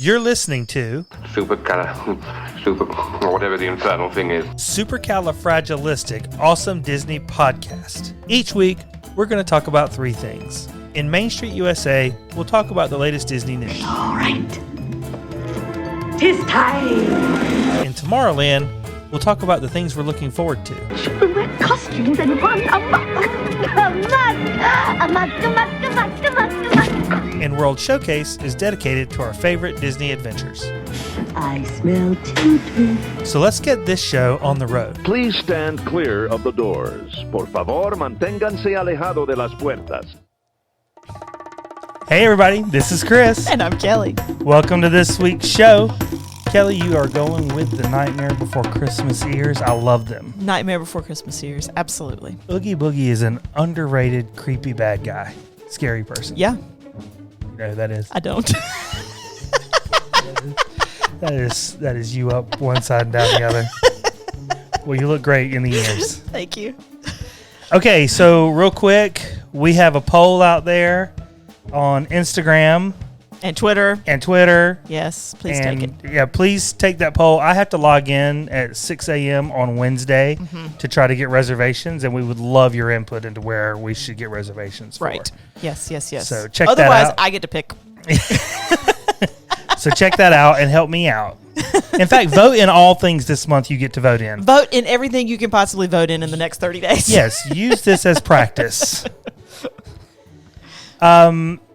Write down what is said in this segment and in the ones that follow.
You're listening to Super, whatever the infernal thing is. Supercalifragilistic Awesome Disney Podcast. Each week, we're going to talk about three things. In Main Street USA, we'll talk about the latest Disney news. All right. 'Tis time. In Tomorrowland, we'll talk about the things we're looking forward to. Super wet costumes and fun amok. And World Showcase is dedicated to our favorite Disney adventures. I smell children. So let's get this show on the road. Please stand clear of the doors. Por favor, manténganse alejado de las puertas. Hey everybody, this is Chris. And I'm Kelly. Welcome to this week's show. Kelly, you are going with the Nightmare Before Christmas ears. I love them. Nightmare Before Christmas ears, absolutely. Oogie Boogie is an underrated, creepy bad guy. Scary person. Yeah. You know who that is? I don't. That is you up one side and down the other. Well, you look great in the ears. Thank you. Okay, so real quick, we have a poll out there on Instagram And Twitter. Yes, please take it. Yeah, please take that poll. I have to log in at 6 a.m. on Wednesday to try to get reservations, and we would love your input into where we should get reservations for. Right. Yes. So check that Otherwise, out. I get to pick. So check that out and help me out. In fact, vote in all things this month you get to vote in. Vote in everything you can possibly vote in the next 30 days. Yes, use this as practice.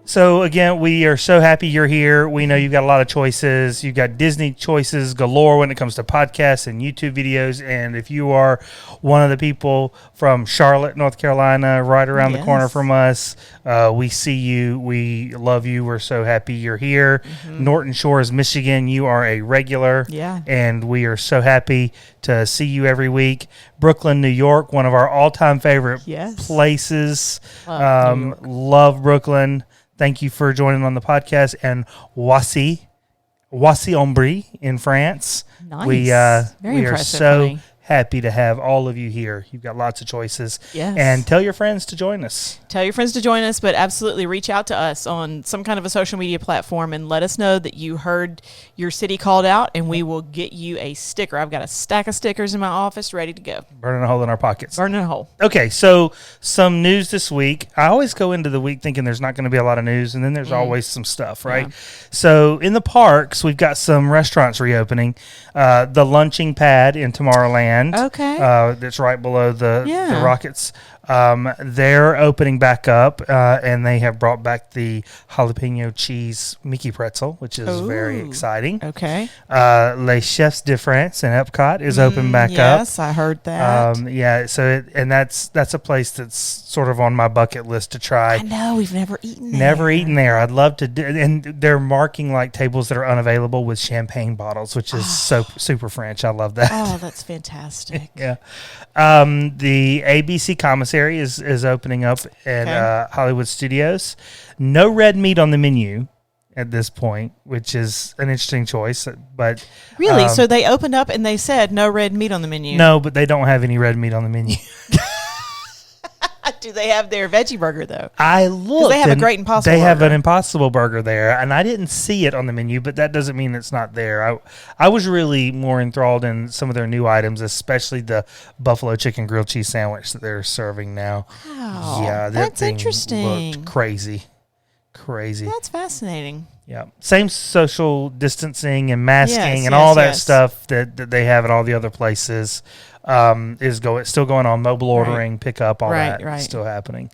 So again, we are so happy you're here. We know you've got a lot of choices. You've got Disney choices galore when it comes to podcasts and YouTube videos. And if you are one of the people from Charlotte, North Carolina, right around the corner from us, we see you. We love you. We're so happy you're here. Norton Shores, Michigan, you are a regular. Yeah. And we are so happy to see you every week. Brooklyn, New York, one of our all-time favorite places. Love Brooklyn. Thank you for joining on the podcast. And Voici-en-Brie in France. Nice. We Very are impressive, so honey. happy to have all of you here. You've got lots of choices. Yes. And tell your friends to join us. Tell your friends to join us, but absolutely reach out to us on some kind of a social media platform and let us know that you heard your city called out, and we will get you a sticker. I've got a stack of stickers in my office ready to go. Burning a hole in our pockets. Burning a hole. Okay, so some news this week. I always go into the week thinking there's not going to be a lot of news, and then there's always some stuff, right? Yeah. So in the parks, we've got some restaurants reopening. The Lunching Pad in Tomorrowland. Okay. That's right below the Rockets. They're opening back up, and they have brought back the jalapeno cheese Mickey pretzel, which is very exciting. Okay. Les Chefs de France in Epcot is open back up. Yes, I heard that. So that's a place that's sort of on my bucket list to try. I know, we've never eaten there. Never eaten there. I'd love to do, and they're marking like tables that are unavailable with champagne bottles, which is so super French. I love that. Oh, that's fantastic. Yeah. The ABC commissary is opening up at Hollywood Studios. No red meat on the menu at this point, which is an interesting choice. But Really? So they opened up and they said no red meat on the menu? No, but they don't have any red meat on the menu. Do they have their veggie burger, though? I looked. They have a great Impossible They have burger. an Impossible burger there, and I didn't see it on the menu, but that doesn't mean it's not there. I was really more enthralled in some of their new items, especially the buffalo chicken grilled cheese sandwich that they're serving now. Wow. Yeah, that's thing interesting. Looked crazy. That's fascinating. Yeah, same social distancing and masking Yes, and all that yes. stuff that they have at all the other places is still going on. Mobile ordering, pickup, all that is still happening.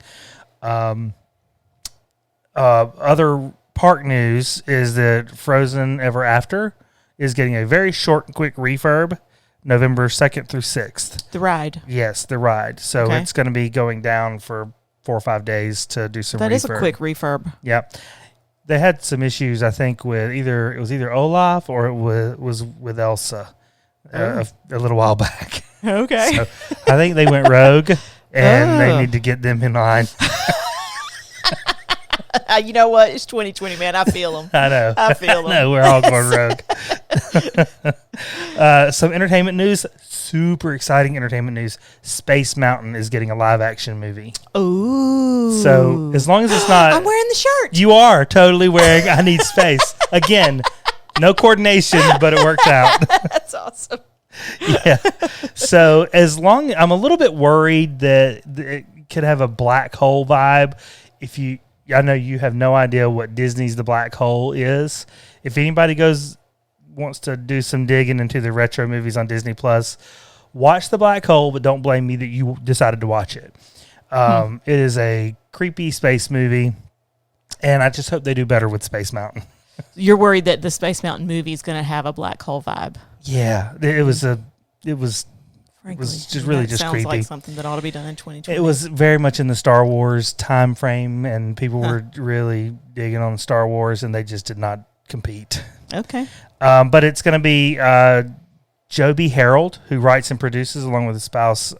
Other park news is that Frozen Ever After is getting a very short and quick refurb, November 2nd through 6th. The ride. Yes, the ride. So it's going to be going down for 4 or 5 days to do some refurb. That is a quick refurb. Yep. They had some issues, I think, with either Olaf or it was with Elsa a little while back. Okay. So I think they went rogue, and they need to get them in line. You know what? It's 2020, man. I feel them. I know. I feel them. No, we're all going rogue. Some entertainment news. Super exciting entertainment news. Space Mountain is getting a live action movie. Ooh. So as long as it's not... I'm wearing the shirt. You are totally wearing I Need Space. Again, No coordination, but it works out. That's awesome. Yeah. So I'm a little bit worried that it could have a black hole vibe. I know you have no idea what Disney's The Black Hole is. If anybody wants to do some digging into the retro movies on Disney Plus, watch The Black Hole, but don't blame me that you decided to watch it. It is a creepy space movie, and I just hope they do better with Space Mountain. You're worried that the Space Mountain movie is going to have a black hole vibe. Yeah, it was Frankly, just really just sounds creepy. like something that ought to be done in 2020. It was very much in the Star Wars time frame, and people were really digging on Star Wars, and they just did not compete. Okay. But it's going to be Joby Harold, who writes and produces, along with his spouse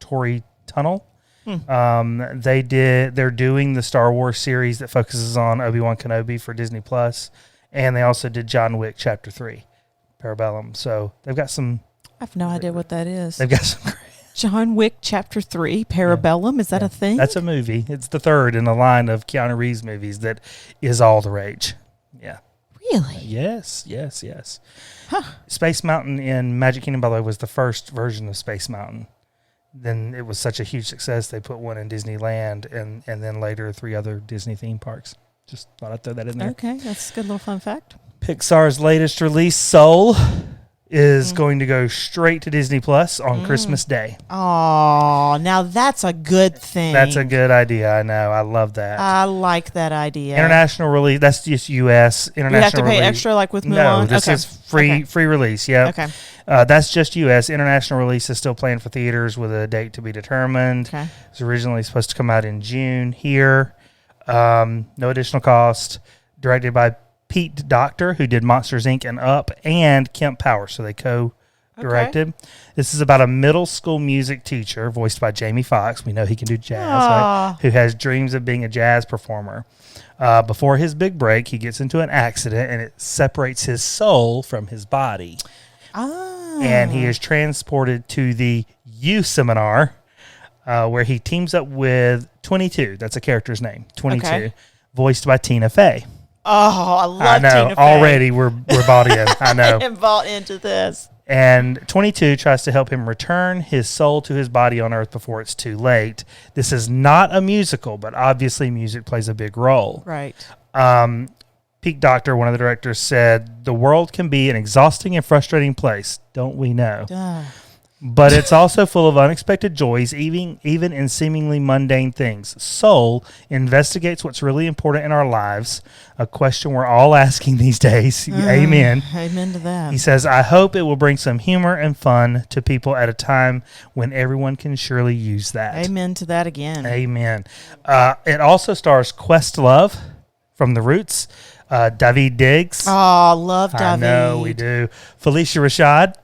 Tori Tunnell. They're doing the Star Wars series that focuses on Obi-Wan Kenobi for Disney Plus, and they also did John Wick Chapter 3, Parabellum. So they've got some. I have no idea what that is. They've got some. John Wick Chapter 3, Parabellum. Is that a thing? That's a movie. It's the third in a line of Keanu Reeves movies that is all the rage. Yeah. Really? Yes. Space Mountain in Magic Kingdom, by the way, was the first version of Space Mountain. Then it was such a huge success, they put one in Disneyland and then later 3 other Disney theme parks. Just thought I'd throw that in there. Okay, that's a good little fun fact. Pixar's latest release, Soul, is going to go straight to Disney Plus on Christmas Day. Oh, now that's a good thing. That's a good idea. I know. I love that. I like that idea. International release. That's just U.S. International. You have to pay release. extra like with Mulan? No, this is free release. Yeah. Okay. That's just U.S. International release is still planned for theaters with a date to be determined. Okay. It was originally supposed to come out in June here. No additional cost. Directed by Pete Docter, who did Monsters, Inc. and Up, and Kemp Power, so they co-directed. Okay. This is about a middle school music teacher, voiced by Jamie Foxx. We know he can do jazz, right? Who has dreams of being a jazz performer. Before his big break, he gets into an accident, and it separates his soul from his body. And he is transported to the U Seminar, where he teams up with 22. That's a character's name, 22, voiced by Tina Fey. Oh, I love Tina Fey. Already we're bought in. I know. I am bought into this. And 22 tries to help him return his soul to his body on Earth before it's too late. This is not a musical, but obviously music plays a big role. Right. Pete Docter, one of the directors, said, "The world can be an exhausting and frustrating place, don't we know? Duh. But it's also full of unexpected joys, even in seemingly mundane things. Soul investigates what's really important in our lives, a question we're all asking these days." Amen. Amen to that. He says, "I hope it will bring some humor and fun to people at a time when everyone can surely use that." Amen to that again. Amen. It also stars Questlove from The Roots, David Diggs. Oh, love David. I know, we do. Felicia Rashad.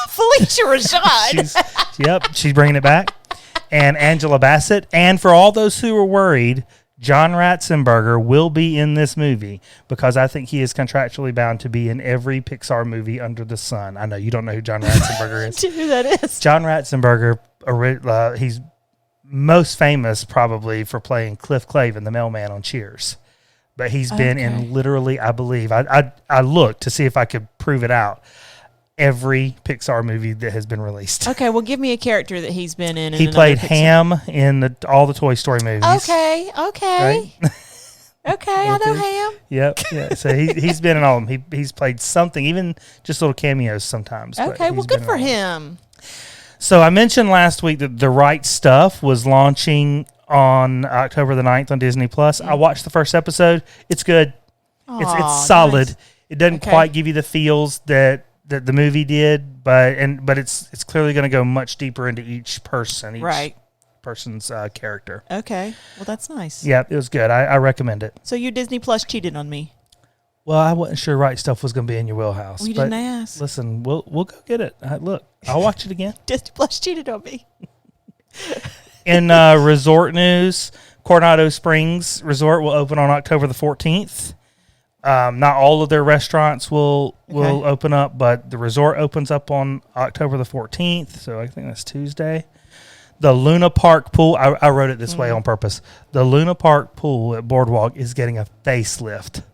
Felicia Rashad. She's bringing it back. And Angela Bassett. And for all those who are worried, John Ratzenberger will be in this movie because I think he is contractually bound to be in every Pixar movie under the sun. I know you don't know who John Ratzenberger is. Do you know who that is? John Ratzenberger, he's most famous probably for playing Cliff Clavin, the mailman on Cheers. But he's been in literally, I believe, I looked to see if I could prove it out, every Pixar movie that has been released. Okay, well, give me a character that he's been in. He played Ham in all the Toy Story movies. Okay. Right? Okay, I know Ham. Yep. Yeah. So he's been in all of them. He's played something, even just little cameos sometimes. Okay, well, good for him. So I mentioned last week that The Right Stuff was launching on October the 9th on Disney Plus. I watched the first episode. It's good. It's solid. Nice. It doesn't quite give you the feels that the movie did, but it's clearly going to go much deeper into each person, person's character. Okay, well, that's nice. Yeah, it was good. I recommend it. So you Disney Plus cheated on me. Well, I wasn't sure Right Stuff was going to be in your wheelhouse. Well, you didn't ask. Listen, we'll go get it. Look, I'll watch it again. Disney Plus cheated on me. In resort news, Coronado Springs Resort will open on October the 14th. Not all of their restaurants will open up, but the resort opens up on October the 14th, so I think that's Tuesday. The Luna Park pool, I wrote it this way on purpose. The Luna Park pool at Boardwalk is getting a facelift.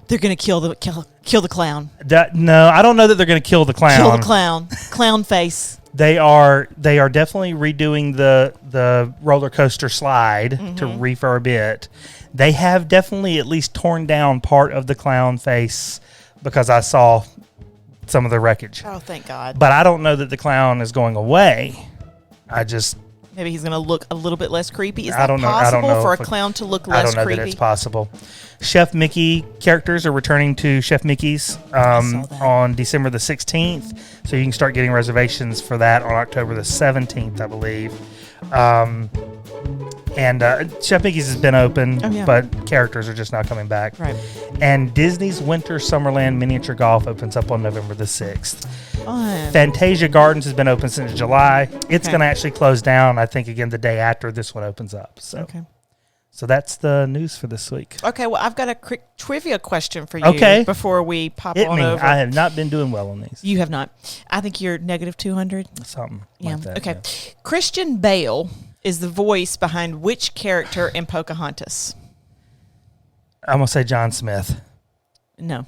They're going to kill the clown. No, I don't know that they're going to kill the clown. Kill the clown. Clown face. They are definitely redoing the roller coaster slide to refurb it. They have definitely at least torn down part of the clown face because I saw some of the wreckage. Oh, thank God. But I don't know that the clown is going away. Maybe he's going to look a little bit less creepy. Is I that don't know. possible for a clown to look less I don't know creepy? that it's possible. Chef Mickey characters are returning to Chef Mickey's on December the 16th. So you can start getting reservations for that on October the 17th, I believe. And Chef Mickey's has been open, but characters are just not coming back. Right. And Disney's Winter Summerland Miniature Golf opens up on November the 6th. Fun. Fantasia Gardens has been open since July. It's going to actually close down, I think, again the day after this one opens up. So that's the news for this week. Okay, well, I've got a quick trivia question for you before we pop on over. I have not been doing well on these. You have not. I think you're negative 200. Something Yeah. like that. Okay. Yeah. Christian Bale is the voice behind which character in Pocahontas? I'm going to say John Smith. No.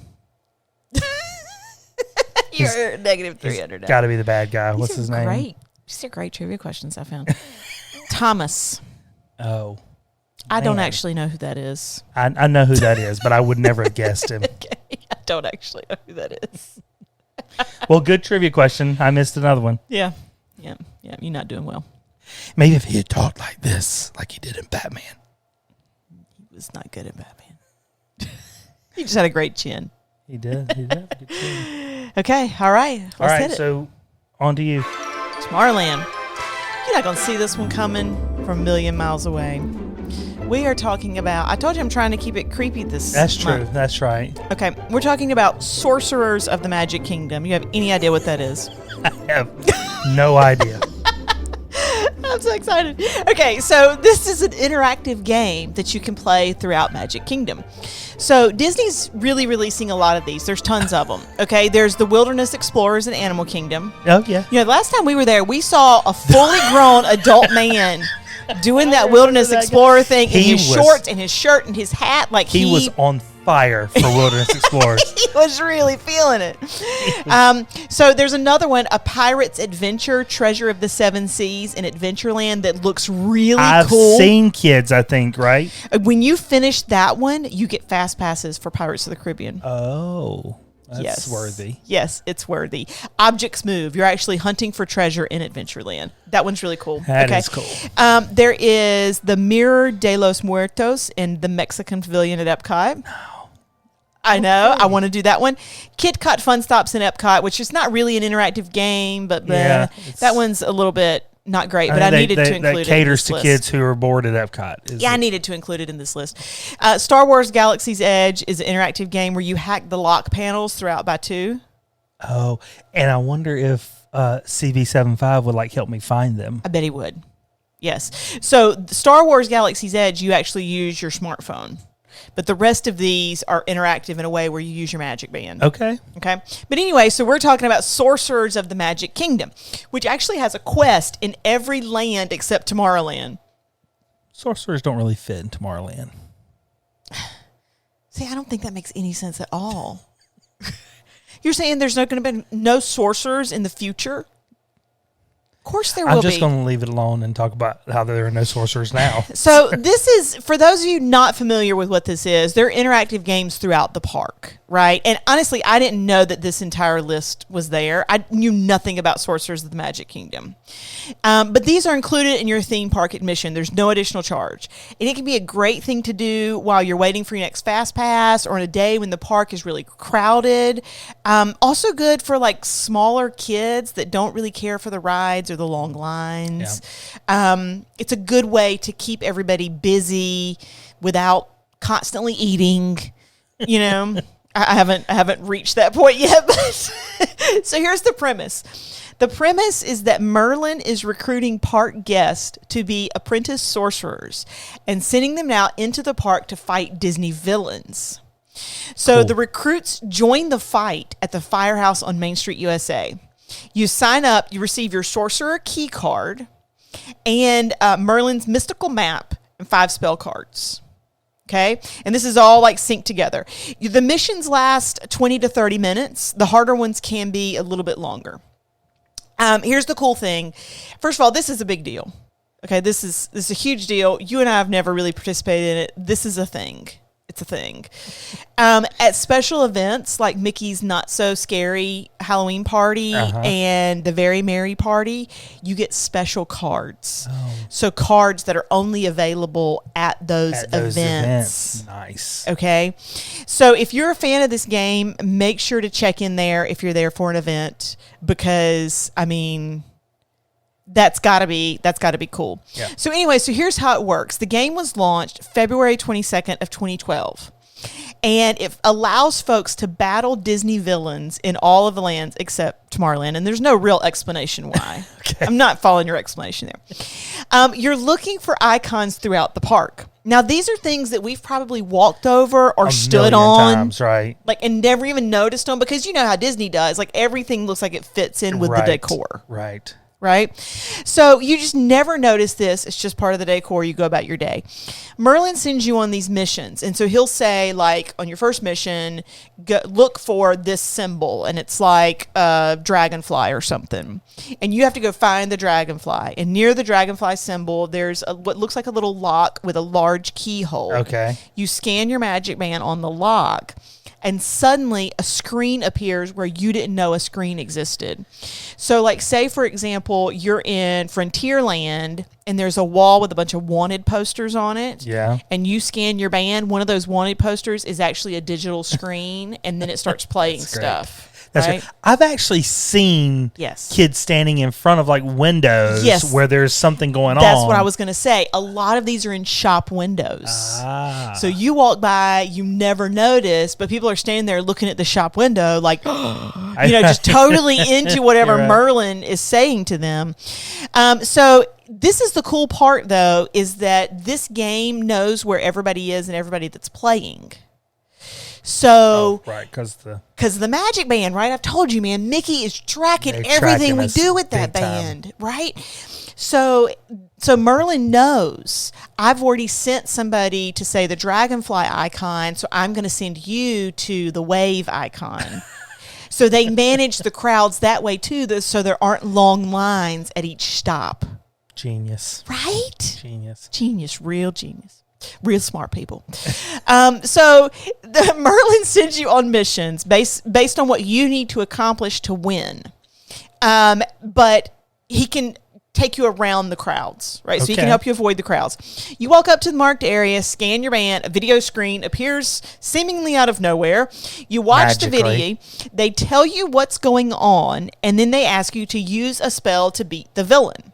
You're negative 300 now. Got to be the bad guy. What's his name? Great. These are great trivia questions I found. Thomas. Oh. I don't Man. actually know who that is. I know who that is, but I would never have guessed him. Okay. I don't actually know who that is. Well, good trivia question. I missed another one. Yeah. You're not doing well. Maybe if he had talked like this, like he did in Batman. He was not good at Batman. He just had a great chin. He did. He did. Good chin. Okay. All right. All Let's right. hit it. So on to you. Tomorrowland. You're not going to see this one coming from a million miles away. We are talking about, I told you I'm trying to keep it creepy this That's true. month. That's right. Okay, we're talking about Sorcerers of the Magic Kingdom. You have any idea what that is? I have no idea. I'm so excited. Okay, so this is an interactive game that you can play throughout Magic Kingdom. So Disney's really releasing a lot of these. There's tons of them. Okay, there's the Wilderness Explorers in Animal Kingdom. Oh, yeah. You know, the last time we were there, we saw a fully grown adult man doing that Wilderness Explorer thing in his shorts and his shirt and his hat. Like he was on fire for Wilderness Explorers. He was really feeling it. So there's another one, A Pirate's Adventure, Treasure of the Seven Seas in Adventureland, that looks really cool. I've seen kids, I think, right? When you finish that one, you get fast passes for Pirates of the Caribbean. Oh, that's Yes. worthy. Yes, it's worthy. Objects move. You're actually hunting for treasure in Adventureland. That one's really cool. That is cool. There is the Mirror de los Muertos in the Mexican Pavilion at Epcot. I know. I want to do that one. Kit Kat Fun Stops in Epcot, which is not really an interactive game, but Yeah, that one's a little bit not great. But I needed to include it. That caters in to this kids list. who are bored at Epcot. Yeah, I needed to include it in this list. Star Wars Galaxy's Edge is an interactive game where you hack the lock panels throughout Batuu. Oh, and I wonder if CV75 would help me find them. I bet he would. Yes. So Star Wars Galaxy's Edge, you actually use your smartphone. But the rest of these are interactive in a way where you use your Magic Band. Okay. Okay. But anyway, so we're talking about Sorcerers of the Magic Kingdom, which actually has a quest in every land except Tomorrowland. Sorcerers don't really fit in Tomorrowland. See, I don't think that makes any sense at all. You're saying there's not going to be no sorcerers in the future? Of course there will be. I'm just going to leave it alone and talk about how there are no sorcerers now. So this is, for those of you not familiar with what this is, they're interactive games throughout the park, right? And honestly, I didn't know that this entire list was there. I knew nothing about Sorcerers of the Magic Kingdom. But these are included in your theme park admission. There's no additional charge. And it can be a great thing to do while you're waiting for your next Fast Pass or on a day when the park is really crowded. Also good for smaller kids that don't really care for the rides or the long lines. Yeah. It's a good way to keep everybody busy without constantly eating. You know, I haven't reached that point yet. But so here's the premise. The premise is that Merlin is recruiting park guests to be apprentice sorcerers and sending them out into the park to fight Disney villains. So the recruits join the fight at the firehouse on Main Street, USA. You sign up, you receive your sorcerer key card and Merlin's mystical map and 5 spell cards. Okay. And this is all like synced together. The missions last 20 to 30 minutes. The harder ones can be a little bit longer. Here's the cool thing. First of all, this is a big deal. Okay. This is a huge deal. You and I have never really participated in it. This is a thing. It's a thing. At special events like Mickey's Not So Scary Halloween Party and the Very Merry Party, you get special cards. So cards that are only available at those events. Nice. Okay. So if you're a fan of this game, make sure to check in there if you're there for an event, because I mean, that's gotta be cool. Yeah. So anyway, so here's how it works. The game was launched February 22nd of 2012. And it allows folks to battle Disney villains in all of the lands except Tomorrowland. And there's no real explanation why. Okay. I'm not following your explanation there. You're looking for icons throughout the park. Now, these are things that we've probably walked over or stood on. Times, right. Like, and never even noticed them, because you know how Disney does. Like, everything looks like it fits in with the decor. Right. Right? So you just never notice this. It's just part of the decor. You go about your day. Merlin sends you on these missions. And so he'll say, like, on your first mission, look for this symbol. And it's like a dragonfly or something. And you have to go find the dragonfly. And near the dragonfly symbol, there's what looks like a little lock with a large keyhole. Okay. You scan your magic band on the lock, and suddenly a screen appears where you didn't know a screen existed. So, like, say, for example, you're in Frontierland and there's a wall with a bunch of wanted posters on it. Yeah. And you scan your band, one of those wanted posters is actually a digital screen, and then it starts playing stuff. That's right. I've actually seen Yes. kids standing in front of like windows Yes. where there's something going on. That's what I was going to say. A lot of these are in shop windows. So you walk by, you never notice, but people are standing there looking at the shop window like, just totally into whatever Right. Merlin is saying to them. So this is the cool part, though, is that this game knows where everybody is and everybody that's playing. So, right, because the magic band, right? I've told you, man, Mickey is tracking They're everything tracking we us do with that big time. band, right? So Merlin knows I've already sent somebody to say the dragonfly icon, so I'm going to send you to the wave icon. So they manage the crowds that way too, so there aren't long lines at each stop. Genius. Right? Genius. Real genius. Real smart people. So the Merlin sends you on missions based on what you need to accomplish to win. But he can take you around the crowds, right? So he can help you avoid the crowds. You walk up to the marked area, scan your band, a video screen appears seemingly out of nowhere. You watch the video. They tell you what's going on, and then they ask you to use a spell to beat the villain.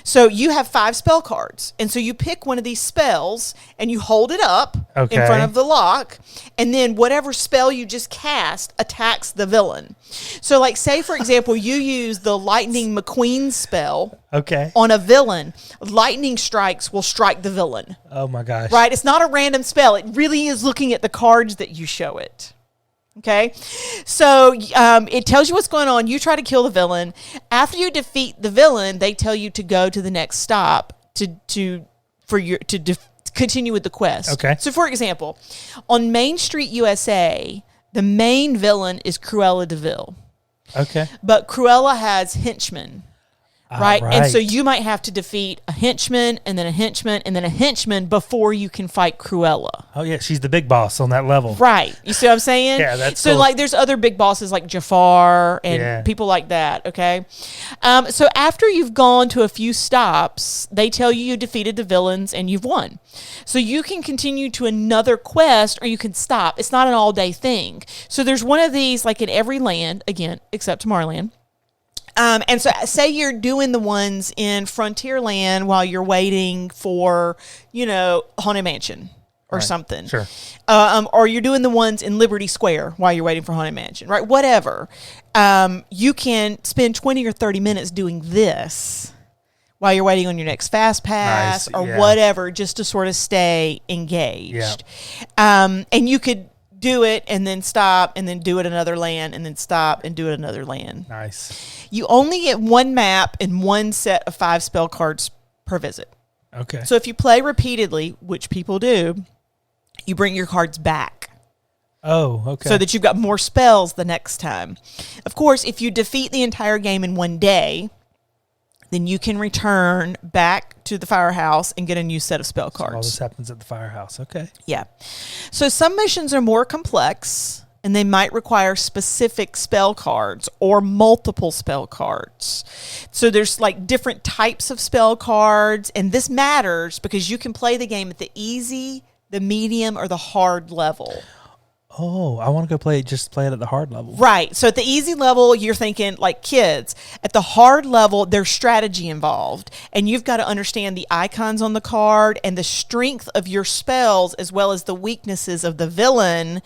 So you have 5 spell cards. And so you pick one of these spells and you hold it up in front of the lock. And then whatever spell you just cast attacks the villain. So, like, say, for example, you use the Lightning McQueen spell on a villain. Lightning strikes will strike the villain. Oh, my gosh. Right? It's not a random spell. It really is looking at the cards that you show it. Okay, so it tells you what's going on. You try to kill the villain. After you defeat the villain, they tell you to go to the next stop to continue with the quest. Okay. So, for example, on Main Street, USA, the main villain is Cruella de Vil. Okay. But Cruella has henchmen. Right? Right. And so you might have to defeat a henchman and then a henchman and then a henchman before you can fight Cruella. Oh, yeah. She's the big boss on that level. Right. You see what I'm saying? Yeah, that's so cool. Like, there's other big bosses like Jafar and people like that, okay? So after you've gone to a few stops, they tell you defeated the villains and you've won. So you can continue to another quest or you can stop. It's not an all-day thing. So there's one of these, like, in every land, again, except Tomorrowland. And so say you're doing the ones in Frontierland while you're waiting for, Haunted Mansion or something. Sure. Or you're doing the ones in Liberty Square while you're waiting for Haunted Mansion, right? Whatever. You can spend 20 or 30 minutes doing this while you're waiting on your next Fast Pass or whatever, just to sort of stay engaged. Yeah. And you could do it and then stop and then do it another land and then stop and do it another land. Nice. You only get one map and one set of 5 spell cards per visit. Okay. So if you play repeatedly, which people do, you bring your cards back. Oh, okay. So that you've got more spells the next time. Of course, if you defeat the entire game in one day, then you can return back to the firehouse and get a new set of spell cards. All this happens at the firehouse. Okay. Yeah. So some missions are more complex, and they might require specific spell cards or multiple spell cards. So there's like different types of spell cards, and this matters because you can play the game at the easy, the medium, or the hard level. Oh, I want to go play it at the hard level. Right. So at the easy level, you're thinking like kids. At the hard level, there's strategy involved. And you've got to understand the icons on the card and the strength of your spells as well as the weaknesses of the villain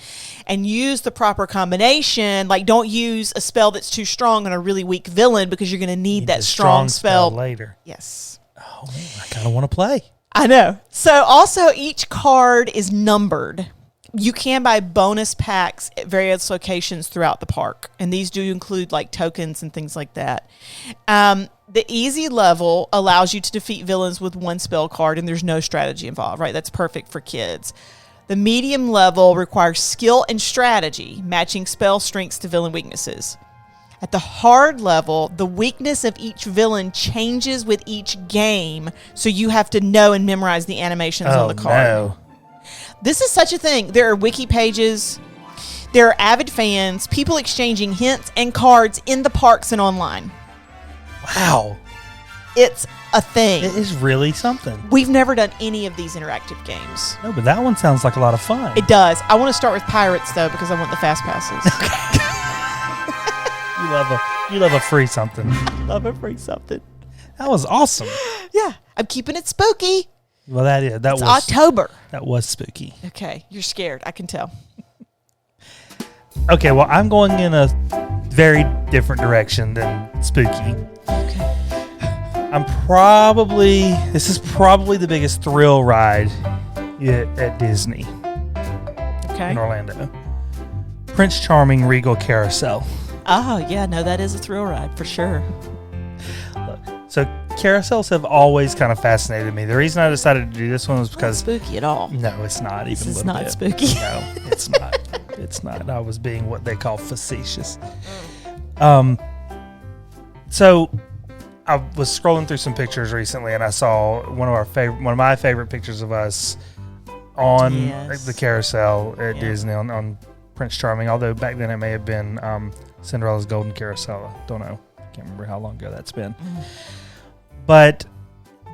and use the proper combination. Like don't use a spell that's too strong on a really weak villain because you're going to need that strong spell later. Yes. Oh, man, I kind of want to play. I know. So also each card is numbered. You can buy bonus packs at various locations throughout the park, and these do include like tokens and things like that. The easy level allows you to defeat villains with one spell card, and there's no strategy involved, right? That's perfect for kids. The medium level requires skill and strategy, matching spell strengths to villain weaknesses. At the hard level, the weakness of each villain changes with each game, so you have to know and memorize the animations on the card. No. This is such a thing. There are wiki pages. There are avid fans, people exchanging hints and cards in the parks and online. Wow. It's a thing. It is really something. We've never done any of these interactive games. No, but that one sounds like a lot of fun. It does. I want to start with Pirates, though, because I want the fast passes. You love a free something. Love a free something. That was awesome. Yeah. I'm keeping it spooky. Well, that was October. That was spooky. Okay. You're scared. I can tell. Okay, well, I'm going in a very different direction than spooky. Okay. This is probably the biggest thrill ride at Disney Okay. in Orlando. Prince Charming Regal Carousel. Oh, yeah. No, that is a thrill ride for sure. So carousels have always kind of fascinated me. The reason I decided to do this one was Not because spooky at all. no, it's not even. This a is little not bit. spooky. No, it's not. It's not. I was being what they call facetious. So I was scrolling through some pictures recently, and I saw one of my favorite pictures of us on Yes. the carousel at Yeah. Disney on Prince Charming. Although back then it may have been Cinderella's Golden Carousel. I don't know. Can't remember how long ago that's been. But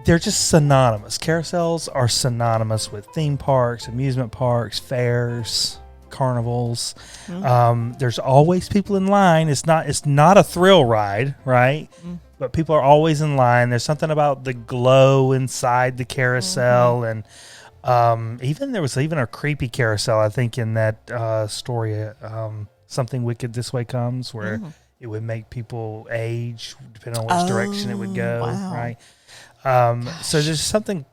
they're just synonymous. Carousels are synonymous with theme parks, amusement parks, fairs, carnivals. There's always people in line. It's not a thrill ride, right? But people are always in line. There's something about the glow inside the carousel, and there was a creepy carousel, I think, in that story. Something Wicked This Way Comes, where it would make people age depending on which direction it would go, wow. right? So there's something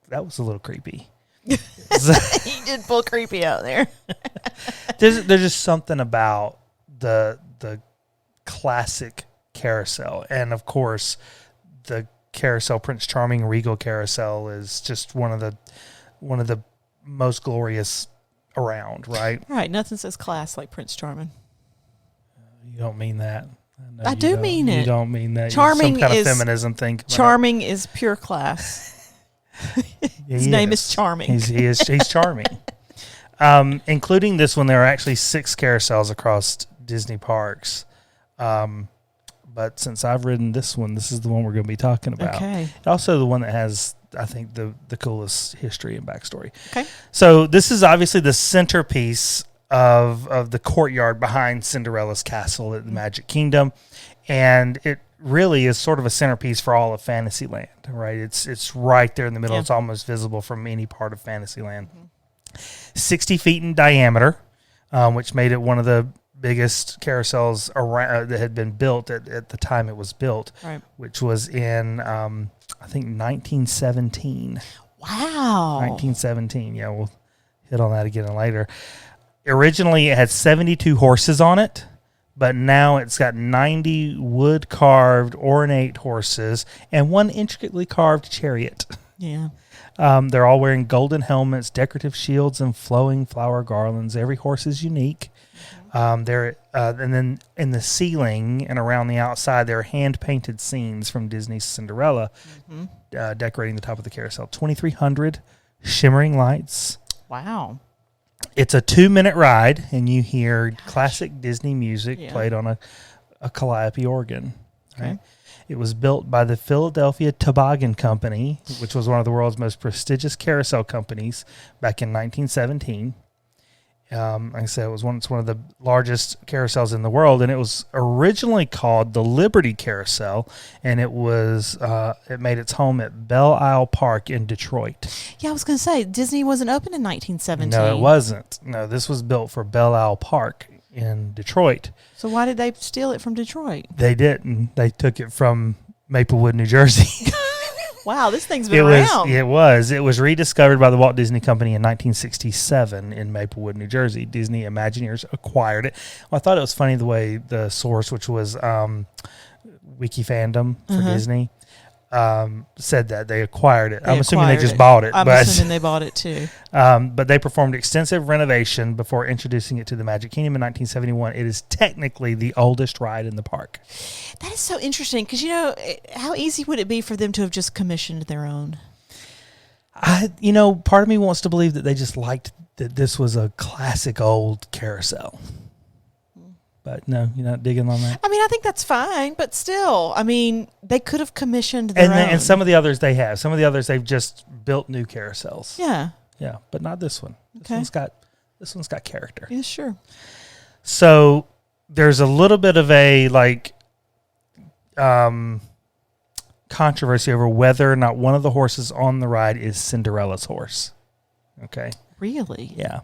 that was a little creepy. You did pull creepy out there. There's just something about the classic carousel, and of course, the carousel Prince Charming Regal Carousel is just one of the most glorious around, right? Right. Nothing says class like Prince Charming. You don't mean that. I do mean it. You don't mean that. Charming Some kind is of feminism thing. Charming is pure class. His name is Charming. He's charming. Including this one, there are actually 6 carousels across Disney parks. But since I've ridden this one, this is the one we're going to be talking about. Okay. Also the one that has, I think, the coolest history and backstory. Okay. So this is obviously the centerpiece of the courtyard behind Cinderella's castle at the Magic Kingdom. And it really is sort of a centerpiece for all of Fantasyland, right? It's right there in the middle. Yeah. It's almost visible from any part of Fantasyland. 60 feet in diameter, which made it one of the biggest carousels around that had been built at the time it was built, Right. which was in, I think, 1917. Wow. 1917. Yeah, we'll hit on that again later. Originally, it had 72 horses on it, but now it's got 90 wood-carved ornate horses and one intricately carved chariot. Yeah. They're all wearing golden helmets, decorative shields, and flowing flower garlands. Every horse is unique. And then in the ceiling and around the outside, there are hand-painted scenes from Disney's Cinderella decorating the top of the carousel. 2,300 shimmering lights. Wow. It's a 2-minute ride, and you hear classic Disney music played on a calliope organ. Right? Okay. It was built by the Philadelphia Toboggan Company, which was one of the world's most prestigious carousel companies back in 1917. Like I said, it's one of the largest carousels in the world, and it was originally called the Liberty Carousel, and it made its home at Belle Isle Park in Detroit. Yeah, I was going to say, Disney wasn't open in 1917. No, it wasn't. No, this was built for Belle Isle Park in Detroit. So why did they steal it from Detroit? They didn't. They took it from Maplewood, New Jersey. Wow, this thing's been around. It was rediscovered by the Walt Disney Company in 1967 in Maplewood, New Jersey. Disney Imagineers acquired it. Well, I thought it was funny the way the source, which was Wiki Fandom for Disney, said that they acquired it. I'm assuming they just bought it. I'm assuming they bought it too. But they performed extensive renovation before introducing it to the Magic Kingdom in 1971. It is technically the oldest ride in the park. That is so interesting because, how easy would it be for them to have just commissioned their own? Part of me wants to believe that they just liked that this was a classic old carousel. But no, you're not digging on that? I think that's fine, but still, they could have commissioned their own. And some of the others they have. Some of the others they've just built new carousels. Yeah. Yeah, but not this one. Okay. This one's got character. Yeah, sure. So there's a little bit of a controversy over whether or not one of the horses on the ride is Cinderella's horse. Okay. Really? Yeah.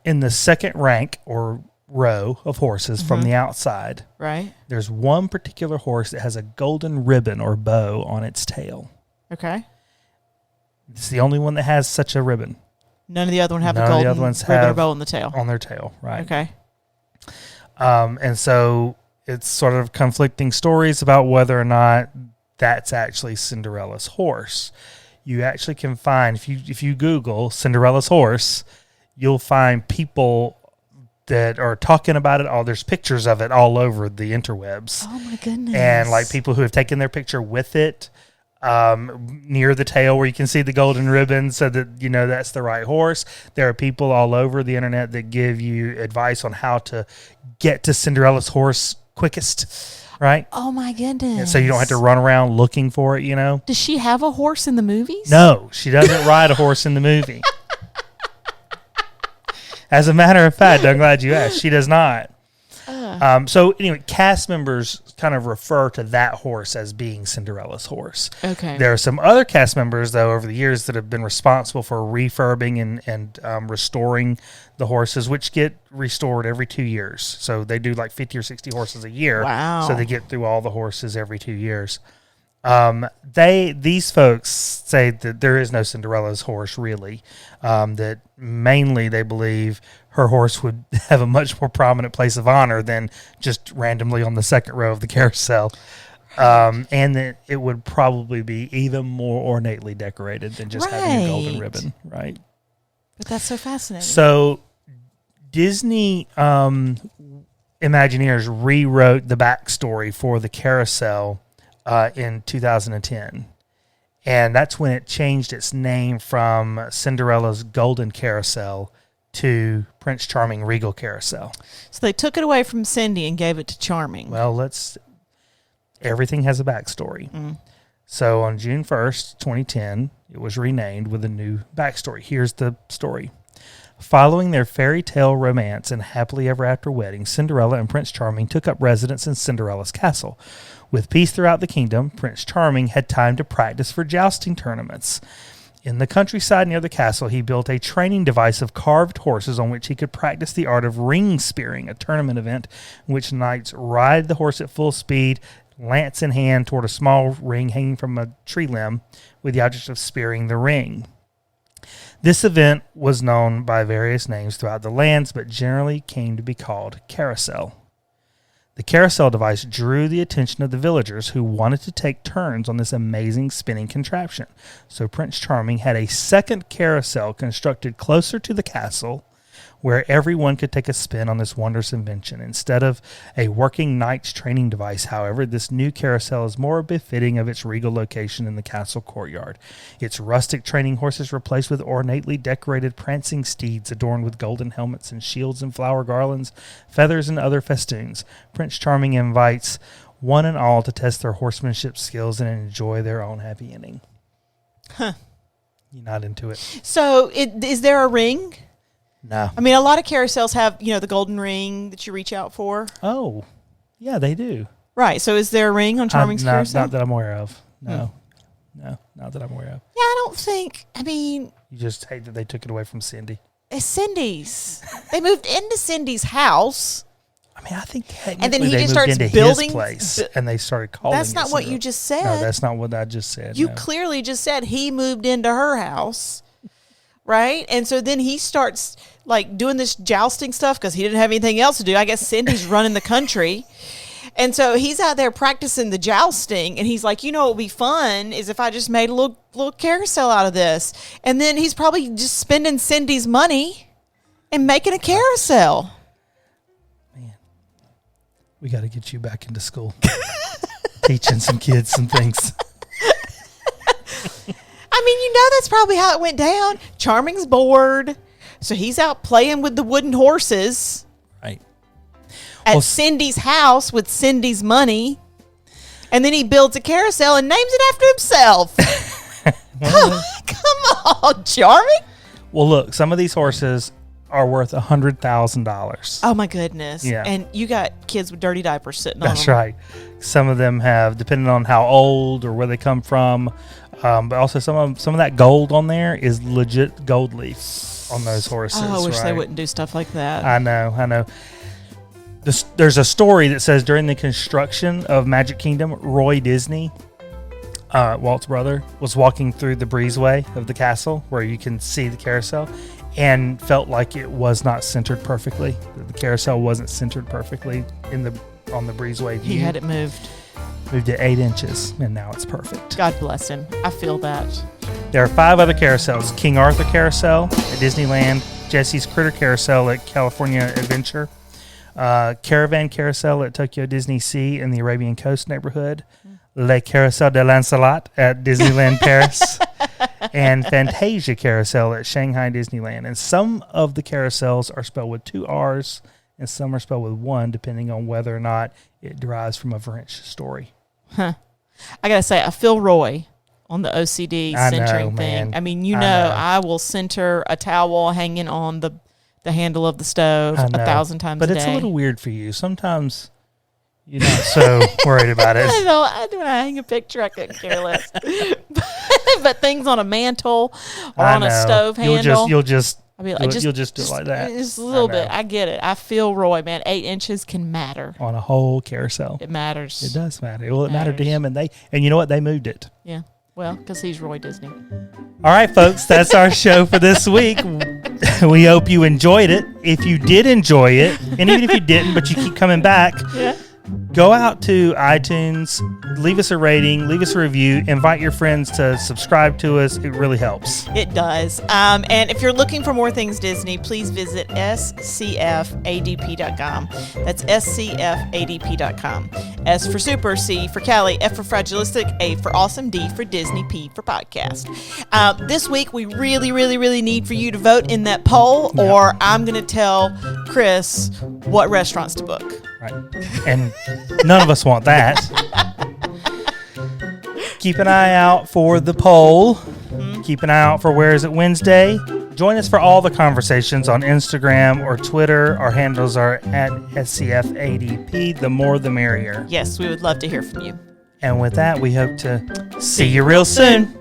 In the second rank or row of horses from the outside, right, there's one particular horse that has a golden ribbon or bow on its tail. Okay. It's the only one that has such a ribbon. None of the other one have None a of the golden other ones ribbon or have bow on the tail. On their tail, right. Okay. And so it's sort of conflicting stories about whether or not that's actually Cinderella's horse. You actually can find, if you Google Cinderella's horse, you'll find people that are talking about it. There's pictures of it all over the interwebs. Oh my goodness. And people who have taken their picture with it near the tail where you can see the golden ribbon so that that's the right horse. There are people all over the internet that give you advice on how to get to Cinderella's horse quickest, right? Oh my goodness. And so you don't have to run around looking for it, Does she have a horse in the movies? No, she doesn't ride a horse in the movie. As a matter of fact, I'm glad you asked. She does not. So anyway, cast members kind of refer to that horse as being Cinderella's horse. Okay. There are some other cast members, though, over the years that have been responsible for refurbing and restoring the horses, which get restored every 2 years. So they do 50 or 60 horses a year. Wow. So they get through all the horses every 2 years. These folks say that there is no Cinderella's horse, really. That mainly they believe her horse would have a much more prominent place of honor than just randomly on the second row of the carousel. And that it would probably be even more ornately decorated than just having a golden ribbon, right? But that's so fascinating. So Disney Imagineers rewrote the backstory for the carousel in 2010. And that's when it changed its name from Cinderella's Golden Carousel to Prince Charming Regal Carousel. So they took it away from Cindy and gave it to Charming. Well, everything has a backstory. So on June 1st, 2010, it was renamed with a new backstory. Here's the story. Following their fairy tale romance and happily ever after wedding, Cinderella and Prince Charming took up residence in Cinderella's castle. With peace throughout the kingdom, Prince Charming had time to practice for jousting tournaments. In the countryside near the castle, he built a training device of carved horses on which he could practice the art of ring spearing, a tournament event in which knights ride the horse at full speed, lance in hand, toward a small ring hanging from a tree limb, with the object of spearing the ring. This event was known by various names throughout the lands, but generally came to be called Carousel. The carousel device drew the attention of the villagers who wanted to take turns on this amazing spinning contraption. So Prince Charming had a second carousel constructed closer to the castle where everyone could take a spin on this wondrous invention. Instead of a working knight's training device, however, this new carousel is more befitting of its regal location in the castle courtyard. Its rustic training horses replaced with ornately decorated prancing steeds adorned with golden helmets and shields and flower garlands, feathers, and other festoons. Prince Charming invites one and all to test their horsemanship skills and enjoy their own happy ending. Huh. You're not into it? So is there a ring? No. I mean, a lot of carousels have, the golden ring that you reach out for. Oh, yeah, they do. Right. So is there a ring on Charming's carousel? Not that I'm aware of. No. No, not that I'm aware of. Yeah, I don't think. I mean, You just hate that they took it away from Cindy. it's Cindy's. They moved into Cindy's house. I mean, I think And then technically he they just moved starts into building- his place, and they started calling That's it not what you Cinderella. just said. No, that's not what I just said. You no. clearly just said he moved into her house, right? And so then he starts doing this jousting stuff because he didn't have anything else to do. I guess Cindy's running the country. And so he's out there practicing the jousting, and he's like, what would be fun is if I just made a little carousel out of this. And then he's probably just spending Cindy's money and making a carousel. We got to get you back into school, teaching some kids some things. I mean, that's probably how it went down. Charming's bored, so he's out playing with the wooden horses Right. at Cindy's house with Cindy's money. And then he builds a carousel and names it after himself. Come on, Charming. Well, look, some of these horses are worth $100,000. Oh, my goodness. Yeah. And you got kids with dirty diapers sitting on them. That's right. Some of them have, depending on how old or where they come from, but also some of that gold on there is legit gold leaf on those horses. Oh, I wish they right? wouldn't do stuff like that. I know. There's a story that says during the construction of Magic Kingdom, Roy Disney, Walt's brother, was walking through the breezeway of the castle where you can see the carousel and felt like it was not centered perfectly. The carousel wasn't centered perfectly on the breezeway view. He had it moved. Moved it 8 inches, and now it's perfect. God bless him. I feel that. There are 5 other carousels: King Arthur Carousel at Disneyland, Jesse's Critter Carousel at California Adventure, Caravan Carousel at Tokyo Disney Sea in the Arabian Coast neighborhood, Le Carousel de Lancelot at Disneyland Paris, and Fantasia Carousel at Shanghai Disneyland. And some of the carousels are spelled with 2 R's, and some are spelled with 1, depending on whether or not it derives from a French story. Huh. I got to say, I feel Roy on the OCD centering thing. Man. I mean, I will center a towel hanging on the handle of the stove 1,000 times a day. But it's a little weird for you. Sometimes you're not so worried about it. I know. When I hang a picture, I couldn't care less. But things on a mantle or on a stove handle. You'll just I'll be like, you'll just do it like that. Just a little bit. I get it. I feel Roy, man. 8 inches can matter. On a whole carousel. It matters. It does matter. Well, it mattered to him, and you know what? They moved it. Yeah. Well, because he's Roy Disney. All right, folks, that's our show for this week. We hope you enjoyed it. If you did enjoy it, and even if you didn't, but you keep coming back, go out to iTunes, leave us a rating, leave us a review, invite your friends to subscribe to us. It really helps. It does. And if you're looking for more things Disney, please visit scfadp.com. That's scfadp.com. S for super, C for Cali, F for fragilistic, A for awesome, D for Disney, P for podcast. This week, we really, really, really need for you to vote in that poll, or I'm going to tell Chris what restaurants to book. Right. And none of us want that. Keep an eye out for the poll. Keep an eye out for Where Is It Wednesday. Join us for all the conversations on Instagram or Twitter. Our handles are at SCFADP. The more, the merrier. Yes, we would love to hear from you. And with that, we hope to see you real soon.